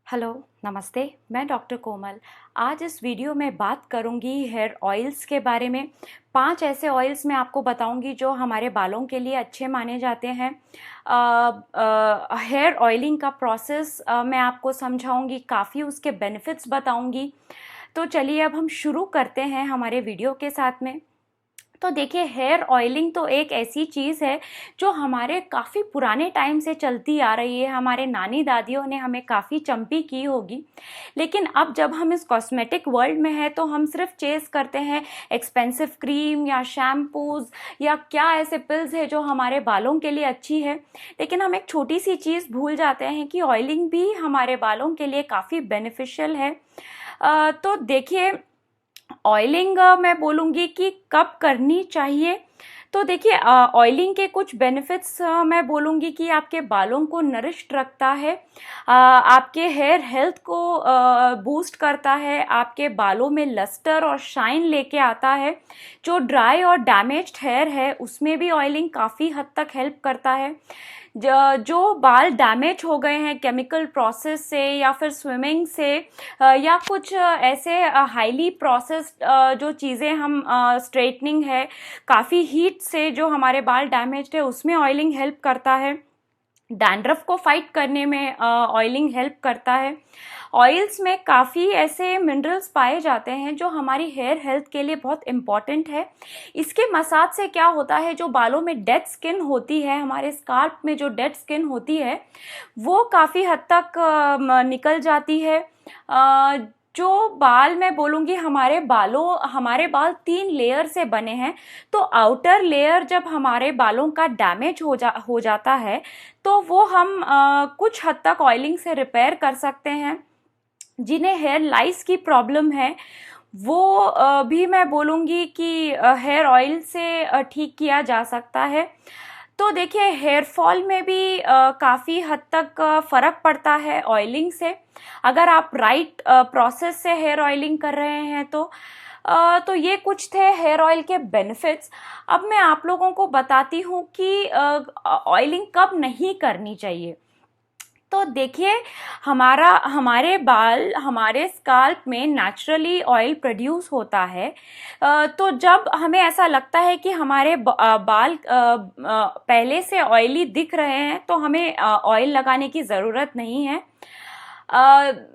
Hello, नमस्ते। मैं doctor कोमल। आज इस वीडियो में बात करूंगी हेयर ऑयल्स के बारे में। 5 ऐसे ऑयल्स मैं आपको बताऊंगी जो हमारे बालों के लिए अच्छे माने जाते हैं। हेयर ऑयलिंग का प्रोसेस मैं आपको समझाऊंगी, काफ़ी उसके बेनिफिट्स बताऊंगी। तो चलिए अब हम शुरू करते हैं हमारे वीडियो के साथ में। तो देखिए, हेयर ऑयलिंग तो एक ऐसी चीज़ है जो हमारे काफ़ी पुराने टाइम से चलती आ रही है। हमारे नानी दादियों ने हमें काफ़ी चंपी की होगी। लेकिन अब जब हम इस कॉस्मेटिक वर्ल्ड में हैं तो हम सिर्फ चेस करते हैं एक्सपेंसिव क्रीम या शैम्पूज़ या क्या ऐसे पिल्स है जो हमारे बालों के लिए अच्छी है। लेकिन हम एक छोटी सी चीज़ भूल जाते हैं कि ऑयलिंग भी हमारे बालों के लिए काफ़ी बेनिफिशियल है। तो देखिए, ऑयलिंग मैं बोलूँगी कि कब करनी चाहिए। तो देखिए, ऑयलिंग के कुछ बेनिफिट्स मैं बोलूँगी कि आपके बालों को नरिश्ड रखता है, आपके हेयर हेल्थ को बूस्ट करता है, आपके बालों में लस्टर और शाइन लेके आता है। जो ड्राई और डैमेज्ड हेयर है उसमें भी ऑयलिंग काफ़ी हद तक हेल्प करता है। जो बाल डैमेज हो गए हैं केमिकल प्रोसेस से या फिर स्विमिंग से, या कुछ ऐसे हाईली प्रोसेस्ड जो चीज़ें हम स्ट्रेटनिंग है, काफ़ी हीट से जो हमारे बाल डैमेज्ड है उसमें ऑयलिंग हेल्प करता है। डैंड्रफ को फाइट करने में ऑयलिंग हेल्प करता है। ऑयल्स में काफ़ी ऐसे मिनरल्स पाए जाते हैं जो हमारी हेयर हेल्थ के लिए बहुत इम्पॉर्टेंट है। इसके मसाज से क्या होता है, जो बालों में डेड स्किन होती है, हमारे स्काल्प में जो डेड स्किन होती है वो काफ़ी हद तक निकल जाती है। अ, जो बाल मैं बोलूँगी, हमारे बाल 3 लेयर से बने हैं। तो आउटर लेयर जब हमारे बालों का डैमेज हो जाता है तो वो हम कुछ हद तक ऑयलिंग से रिपेयर कर सकते हैं। जिन्हें हेयर लाइस की प्रॉब्लम है वो भी मैं बोलूँगी कि हेयर ऑयल से ठीक किया जा सकता है। तो देखिए, हेयर फॉल में भी काफ़ी हद तक फ़र्क पड़ता है ऑयलिंग से। अगर आप राइट प्रोसेस से हेयर ऑयलिंग कर रहे हैं तो ये कुछ थे हेयर ऑयल के बेनिफिट्स। अब मैं आप लोगों को बताती हूँ कि ऑयलिंग कब नहीं करनी चाहिए। तो देखिए, हमारे बाल, हमारे स्काल्प में नेचुरली ऑयल प्रोड्यूस होता है। तो जब हमें ऐसा लगता है कि हमारे बाल पहले से ऑयली दिख रहे हैं तो हमें ऑयल लगाने की ज़रूरत नहीं है।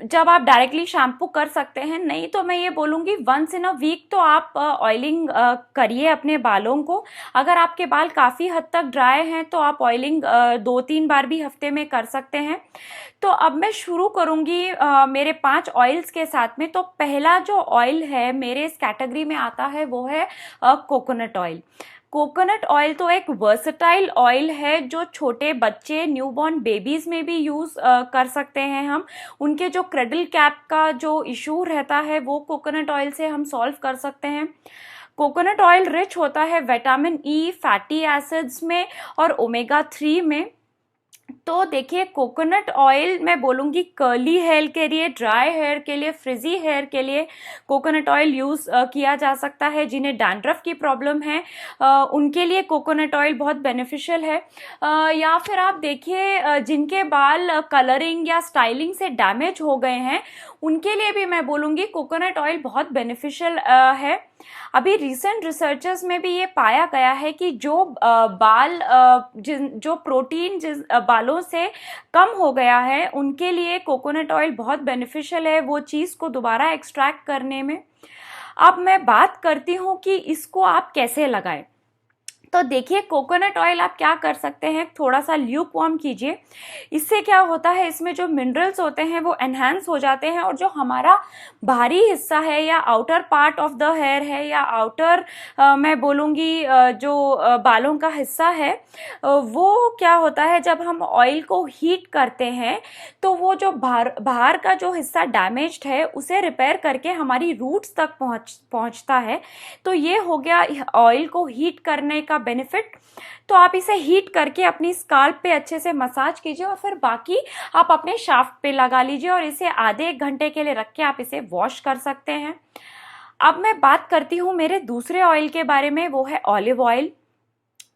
जब आप डायरेक्टली शैम्पू कर सकते हैं, नहीं तो मैं ये बोलूँगी वंस इन अ वीक तो आप ऑयलिंग करिए अपने बालों को। अगर आपके बाल काफ़ी हद तक ड्राई हैं तो आप ऑयलिंग 2-3 बार भी हफ्ते में कर सकते हैं। तो अब मैं शुरू करूँगी मेरे 5 ऑयल्स के साथ में। तो पहला जो ऑयल है मेरे इस कैटेगरी में आता है वो है कोकोनट ऑयल। कोकोनट ऑयल तो एक वर्सटाइल ऑयल है जो छोटे बच्चे, न्यूबॉर्न बेबीज में भी यूज़ कर सकते हैं हम। उनके जो क्रेडल कैप का जो इशू रहता है वो कोकोनट ऑयल से हम सॉल्व कर सकते हैं। कोकोनट ऑयल रिच होता है विटामिन ई, फैटी एसिड्स में और ओमेगा 3 में। तो देखिए, कोकोनट ऑयल मैं बोलूँगी कर्ली हेयर के लिए, ड्राई हेयर के लिए, फ्रिजी हेयर के लिए कोकोनट ऑयल यूज़ किया जा सकता है। जिन्हें डैंड्रफ की प्रॉब्लम है उनके लिए कोकोनट ऑयल बहुत बेनिफिशियल है। या फिर आप देखिए, जिनके बाल कलरिंग या स्टाइलिंग से डैमेज हो गए हैं उनके लिए भी मैं बोलूँगी कोकोनट ऑयल बहुत बेनिफिशियल है। अभी रिसेंट रिसर्चर्स में भी ये पाया गया है कि जो जो प्रोटीन जिस बालों से कम हो गया है उनके लिए कोकोनट ऑयल बहुत बेनिफिशियल है वो चीज़ को दोबारा एक्सट्रैक्ट करने में। अब मैं बात करती हूँ कि इसको आप कैसे लगाएं। तो देखिए, कोकोनट ऑयल आप क्या कर सकते हैं, थोड़ा सा ल्यूक वार्म कीजिए। इससे क्या होता है, इसमें जो मिनरल्स होते हैं वो एनहांस हो जाते हैं और जो हमारा बाहरी हिस्सा है या outer part of the hair है या आउटर मैं बोलूँगी जो बालों का हिस्सा है, वो क्या होता है जब हम ऑयल को हीट करते हैं तो वो जो बाहर बाहर का जो हिस्सा डैमेज्ड है उसे रिपेयर करके हमारी रूट्स तक पहुँचता है। तो ये हो गया ऑयल को हीट करने का बेनिफिट। तो आप इसे हीट करके अपनी स्काल्प पे अच्छे से मसाज कीजिए और फिर बाकी आप अपने शाफ्ट पे लगा लीजिए और इसे आधे 1 घंटे के लिए रख के आप इसे वॉश कर सकते हैं। अब मैं बात करती हूँ मेरे दूसरे ऑयल के बारे में, वो है ऑलिव ऑयल।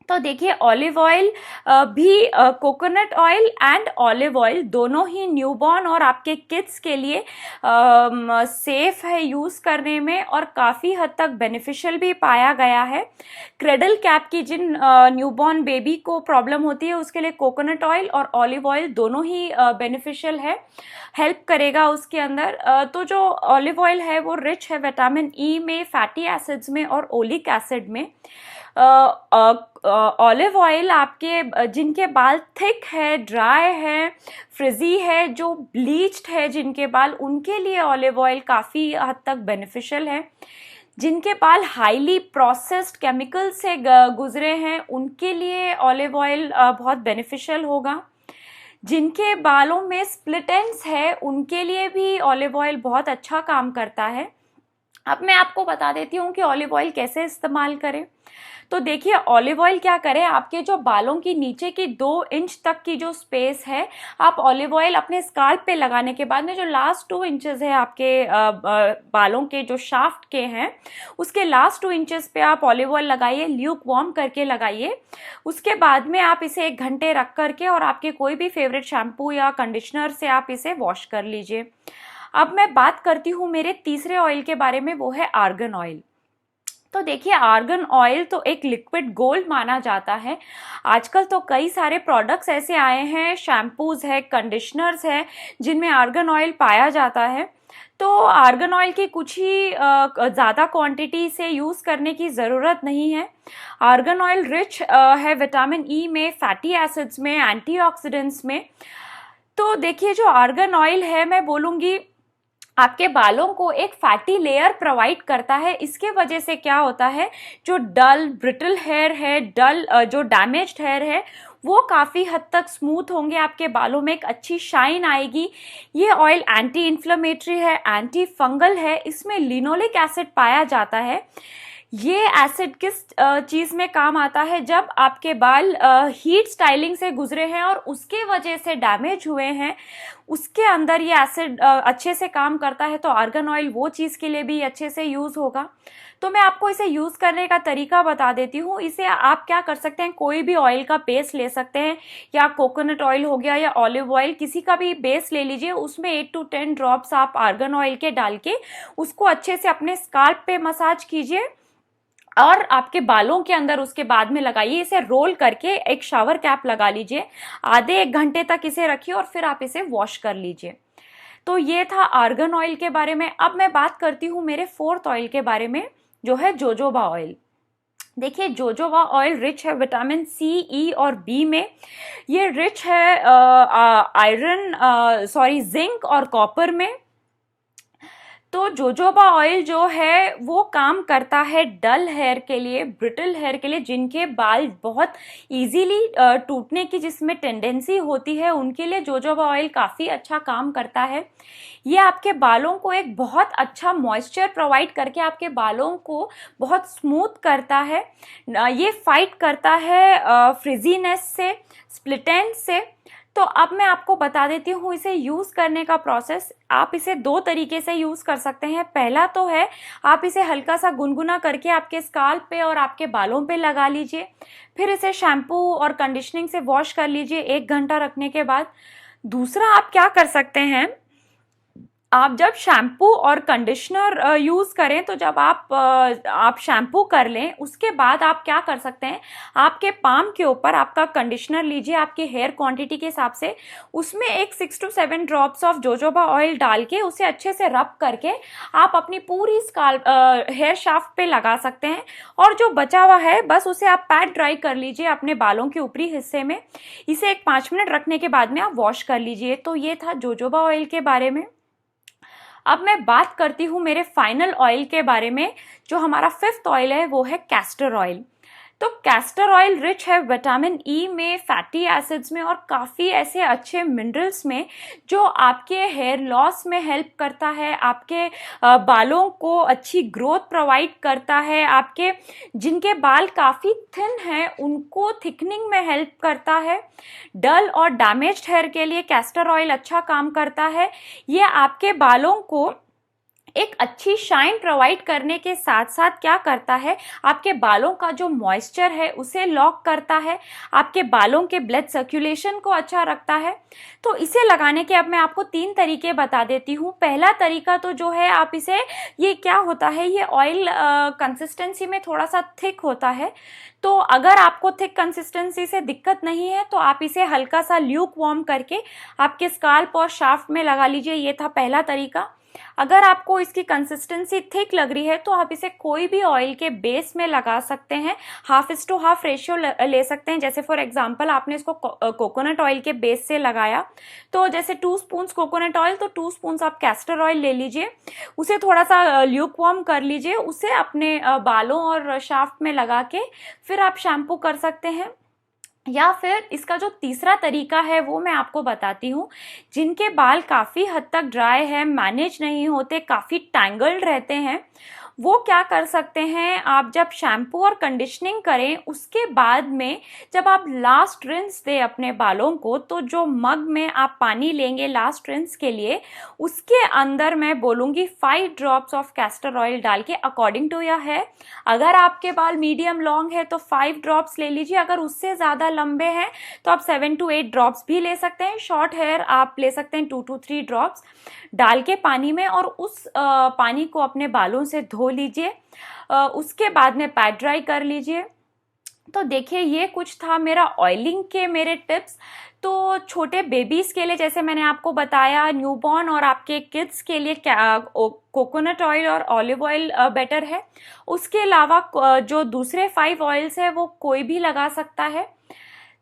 तो देखिए ऑलिव ऑयल भी, coconut oil and olive oil दोनों ही न्यूबॉर्न और आपके किड्स के लिए सेफ है यूज़ करने में, और काफ़ी हद तक बेनिफिशियल भी पाया गया है। क्रेडल कैप की जिन न्यूबॉर्न बेबी को प्रॉब्लम होती है उसके लिए कोकोनट ऑयल और ऑलिव ऑयल दोनों ही बेनिफिशियल है, हेल्प करेगा उसके अंदर। तो जो ऑलिव ऑयल है वो रिच है विटामिन ई में, फैटी एसिड्स में और ओलिक एसिड में। ऑलिव ऑयल आपके जिनके बाल थिक है, ड्राई है, फ्रिजी है, जो ब्लीच्ड है जिनके बाल, उनके लिए ऑलिव ऑयल काफ़ी हद तक बेनिफिशियल है। जिनके बाल हाईली प्रोसेस्ड केमिकल से गुजरे हैं उनके लिए ऑलिव ऑयल बहुत बेनिफिशियल होगा। जिनके बालों में स्प्लिट एंड्स है उनके लिए भी ऑलिव ऑयल बहुत अच्छा काम करता है। अब मैं आपको बता देती हूँ कि ऑलिव ऑयल कैसे इस्तेमाल करें। तो देखिए ऑलिव ऑयल क्या करें, आपके जो बालों की नीचे की 2 इंच तक की जो स्पेस है, आप ऑलिव ऑयल अपने स्काल्प पे लगाने के बाद में जो लास्ट 2 इंचेस है आपके बालों के जो शाफ्ट के हैं, उसके लास्ट 2 इंचेस पे आप ऑलिव ऑयल लगाइए, ल्यूक वार्म करके लगाइए। उसके बाद में आप इसे 1 घंटे रख करके और आपके कोई भी फेवरेट शैम्पू या कंडीशनर से आप इसे वॉश कर लीजिए। अब मैं बात करती हूँ मेरे तीसरे ऑयल के बारे में, वो है आर्गन ऑयल। तो देखिए आर्गन ऑयल तो एक लिक्विड गोल्ड माना जाता है। आजकल तो कई सारे प्रोडक्ट्स ऐसे आए हैं, शैम्पूज है, कंडीशनर्स है, जिनमें आर्गन ऑयल पाया जाता है। तो आर्गन ऑयल की कुछ ही ज़्यादा क्वांटिटी से यूज़ करने की ज़रूरत नहीं है। आर्गन ऑयल रिच है विटामिन ई में, फैटी एसिड्स में, एंटीऑक्सीडेंट्स में। तो देखिए जो आर्गन ऑयल है, मैं बोलूँगी आपके बालों को एक फैटी लेयर प्रोवाइड करता है। इसके वजह से क्या होता है, जो डल ब्रिटल हेयर है, जो डैमेज्ड हेयर है, वो काफ़ी हद तक स्मूथ होंगे, आपके बालों में एक अच्छी शाइन आएगी। ये ऑयल एंटी इन्फ्लेमेटरी है, एंटी फंगल है, इसमें लिनोलिक एसिड पाया जाता है। ये एसिड किस चीज़ में काम आता है, जब आपके बाल हीट स्टाइलिंग से गुजरे हैं और उसके वजह से डैमेज हुए हैं, उसके अंदर ये एसिड अच्छे से काम करता है। तो आर्गन ऑयल वो चीज़ के लिए भी अच्छे से यूज़ होगा। तो मैं आपको इसे यूज़ करने का तरीका बता देती हूँ। इसे आप क्या कर सकते हैं, कोई भी ऑयल का बेस ले सकते हैं, या कोकोनट ऑयल हो गया या ऑलिव ऑयल, किसी का भी बेस ले लीजिए। उसमें 8 to 10 ड्रॉप्स आप आर्गन ऑयल के डाल के उसको अच्छे से अपने स्काल्प पे मसाज कीजिए और आपके बालों के अंदर उसके बाद में लगाइए। इसे रोल करके एक शावर कैप लगा लीजिए, आधे 1 घंटे तक इसे रखिए और फिर आप इसे वॉश कर लीजिए। तो ये था आर्गन ऑयल के बारे में। अब मैं बात करती हूँ मेरे 4th ऑयल के बारे में, जो है जोजोबा ऑयल। देखिए जोजोबा ऑयल रिच है विटामिन सी, ई और बी में। ये रिच है जिंक और कॉपर में। तो जोजोबा ऑयल जो है वो काम करता है डल हेयर के लिए, ब्रिटल हेयर के लिए, जिनके बाल बहुत इजीली टूटने की जिसमें टेंडेंसी होती है, उनके लिए जोजोबा ऑयल काफ़ी अच्छा काम करता है। ये आपके बालों को एक बहुत अच्छा मॉइस्चर प्रोवाइड करके आपके बालों को बहुत स्मूथ करता है। ये फाइट करता है फ्रिजीनेस से, स्प्लिट एंड से। तो अब मैं आपको बता देती हूँ इसे यूज़ करने का प्रोसेस। आप इसे 2 तरीके से यूज़ कर सकते हैं। पहला तो है आप इसे हल्का सा गुनगुना करके आपके स्काल्प पे और आपके बालों पे लगा लीजिए, फिर इसे शैम्पू और कंडीशनिंग से वॉश कर लीजिए 1 घंटा रखने के बाद। दूसरा आप क्या कर सकते हैं, आप जब शैम्पू और कंडीशनर यूज़ करें, तो जब आप शैम्पू कर लें उसके बाद आप क्या कर सकते हैं, आपके पाम के ऊपर आपका कंडीशनर लीजिए आपके हेयर क्वांटिटी के हिसाब से, उसमें एक 6 to 7 drops of jojoba oil डाल के उसे अच्छे से रब करके आप अपनी पूरी स्काल्प हेयर शाफ्ट पे लगा सकते हैं। और जो बचा हुआ है बस उसे आप पैड ड्राई कर लीजिए अपने बालों के ऊपरी हिस्से में। इसे एक 5 मिनट रखने के बाद में आप वॉश कर लीजिए। तो ये था जोजोबा ऑयल के बारे में। अब मैं बात करती हूँ मेरे फाइनल ऑयल के बारे में। जो हमारा 5th ऑयल है वो है कैस्टर ऑयल। तो कैस्टर ऑयल रिच है विटामिन ई में, फैटी एसिड्स में और काफ़ी ऐसे अच्छे मिनरल्स में, जो आपके हेयर लॉस में हेल्प करता है, आपके बालों को अच्छी ग्रोथ प्रोवाइड करता है, आपके जिनके बाल काफ़ी थिन हैं उनको थिकनिंग में हेल्प करता है। डल और डैमेज्ड हेयर के लिए कैस्टर ऑयल अच्छा काम करता है। ये आपके बालों को एक अच्छी शाइन प्रोवाइड करने के साथ साथ क्या करता है, आपके बालों का जो मॉइस्चर है उसे लॉक करता है, आपके बालों के ब्लड सर्कुलेशन को अच्छा रखता है। तो इसे लगाने के अब मैं आपको 3 तरीके बता देती हूँ। पहला तरीका तो जो है आप इसे, ये क्या होता है, ये ऑयल कंसिस्टेंसी में थोड़ा सा थिक होता है। तो अगर आपको थिक कंसिस्टेंसी से दिक्कत नहीं है तो आप इसे हल्का सा ल्यूक वार्म करके आपके स्काल्प और शाफ्ट में लगा लीजिए। ये था पहला तरीका। अगर आपको इसकी कंसिस्टेंसी थिक लग रही है तो आप इसे कोई भी ऑयल के बेस में लगा सकते हैं, 1/2 रेशियो ले सकते हैं। जैसे फॉर एग्जांपल आपने इसको कोकोनट ऑयल के बेस से लगाया, तो जैसे 2 स्पून कोकोनट ऑयल तो 2 स्पून आप कैस्टर ऑयल ले लीजिए, उसे थोड़ा सा ल्यूक वार्म कर लीजिए, उसे अपने बालों और शाफ्ट में लगा के फिर आप शैम्पू कर सकते हैं। या फिर इसका जो तीसरा तरीका है वो मैं आपको बताती हूँ। जिनके बाल काफ़ी हद तक ड्राई है, मैनेज नहीं होते, काफ़ी टैंगल्ड रहते हैं, वो क्या कर सकते हैं, आप जब शैम्पू और कंडीशनिंग करें उसके बाद में जब आप लास्ट रिंस दें अपने बालों को, तो जो मग में आप पानी लेंगे लास्ट रिंस के लिए, उसके अंदर मैं बोलूँगी 5 ड्रॉप्स ऑफ कैस्टर ऑयल डाल के, अकॉर्डिंग टू योर हेयर। अगर आपके बाल मीडियम लॉन्ग है तो 5 ड्रॉप्स ले लीजिए, अगर उससे ज़्यादा लंबे हैं तो आप 7 to 8 ड्रॉप्स भी ले सकते हैं। शॉर्ट हेयर आप ले सकते हैं 2 to 3 ड्रॉप्स डाल के पानी में, और उस पानी को अपने बालों से धो लीजिए। उसके बाद में पैड ड्राई कर लीजिए। तो देखिए ये कुछ था मेरा ऑयलिंग के मेरे टिप्स। तो छोटे बेबीज के लिए जैसे मैंने आपको बताया, न्यूबॉर्न और आपके किड्स के लिए कोकोनट ऑयल और ऑलिव ऑयल बेटर है। उसके अलावा जो दूसरे 5 ऑयल्स है वो कोई भी लगा सकता है।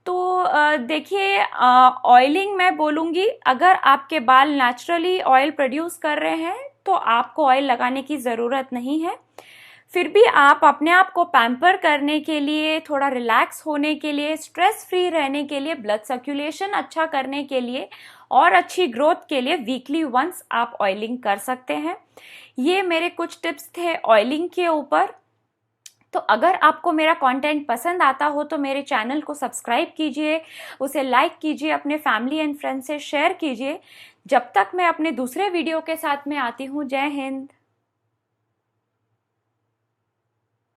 तो देखिए ऑयलिंग मैं बोलूँगी, अगर आपके बाल नेचुरली ऑयल प्रोड्यूस कर रहे हैं तो आपको ऑयल लगाने की ज़रूरत नहीं है। फिर भी आप अपने आप को पैम्पर करने के लिए, थोड़ा रिलैक्स होने के लिए, स्ट्रेस फ्री रहने के लिए, ब्लड सर्कुलेशन अच्छा करने के लिए और अच्छी ग्रोथ के लिए वीकली वंस आप ऑयलिंग कर सकते हैं। ये मेरे कुछ टिप्स थे ऑयलिंग के ऊपर। तो अगर आपको मेरा कंटेंट पसंद आता हो तो मेरे चैनल को सब्सक्राइब कीजिए, उसे लाइक कीजिए, अपने फैमिली एंड फ्रेंड्स से शेयर कीजिए। जब तक मैं अपने दूसरे वीडियो के साथ में आती हूँ, जय हिंद।